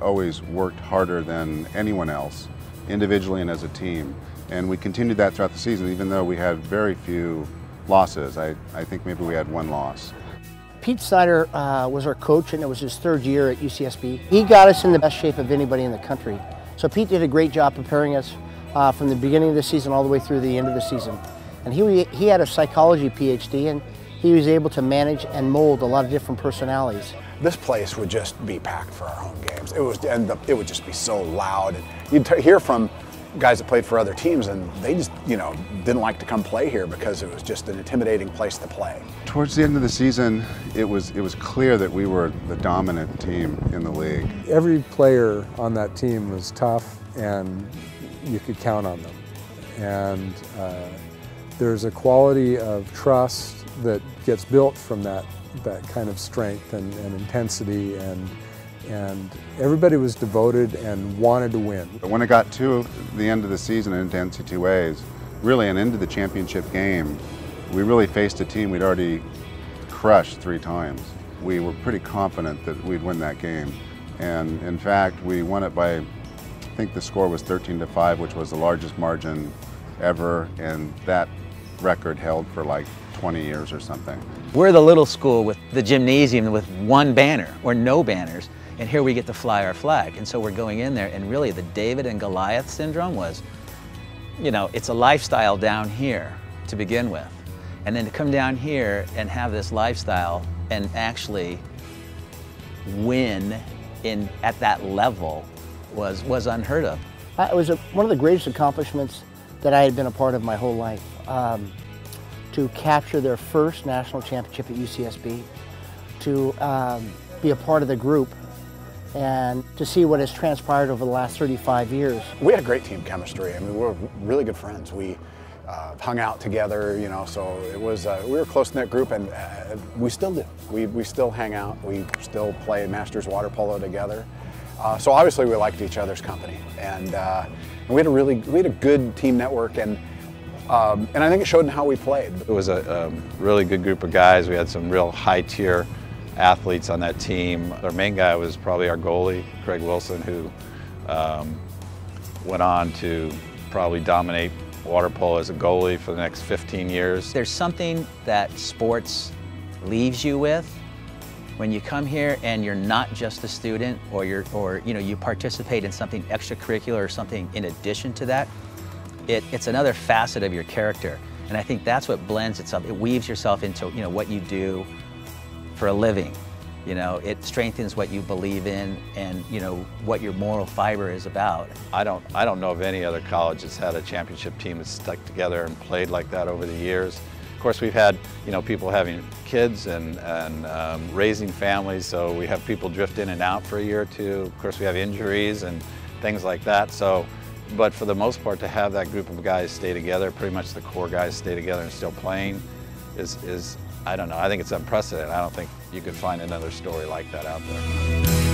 always worked harder than anyone else, individually and as a team. And we continued that throughout the season, even though we had very few losses. I think maybe we had one loss. Pete Snyder was our coach, and it was his third year at UCSB. He got us in the best shape of anybody in the country. So Pete did a great job preparing us from the beginning of the season all the way through the end of the season. And he had a psychology PhD, and he was able to manage and mold a lot of different personalities. This place would just be packed for our home games. It would just be so loud. And you'd hear from guys that played for other teams, and they just, didn't like to come play here because it was just an intimidating place to play. Towards the end of the season, it was clear that we were the dominant team in the league. Every player on that team was tough, and you could count on them. And there's a quality of trust that gets built from that kind of strength and intensity, and everybody was devoted and wanted to win. But when it got to the end of the season and into NC2As, really and into the championship game, we really faced a team we'd already crushed 3 times. We were pretty confident that we'd win that game. And in fact, we won it by, I think the score was 13-5, which was the largest margin ever, and that record held for like 20 years or something. We're the little school with the gymnasium with one banner or no banners, and here we get to fly our flag. And so we're going in there, and really the David and Goliath syndrome was, it's a lifestyle down here to begin with. And then to come down here and have this lifestyle and actually win at that level was unheard of. It was one of the greatest accomplishments that I had been a part of my whole life. To capture their first national championship at UCSB, to be a part of the group, and to see what has transpired over the last 35 years. We had great team chemistry. I mean, we were really good friends. We hung out together, so it was, we were a close-knit group, and we still do. We still hang out. We still play Masters water polo together. So obviously we liked each other's company, and we had a good team network, and I think it showed in how we played. It was a really good group of guys. We had some real high-tier athletes on that team. Our main guy was probably our goalie, Craig Wilson, who went on to probably dominate water polo as a goalie for the next 15 years. There's something that sports leaves you with when you come here and you're not just a student, or you participate in something extracurricular or something in addition to that. It's another facet of your character, and I think that's what blends itself. It weaves yourself into what you do for a living. It strengthens what you believe in, and what your moral fiber is about. I don't know of any other college that's had a championship team that's stuck together and played like that over the years. Of course, we've had people having kids and raising families, so we have people drift in and out for a year or two. Of course, we have injuries and things like that. But for the most part, to have that group of guys stay together, pretty much the core guys stay together and still playing, is I don't know, I think it's unprecedented. I don't think you could find another story like that out there.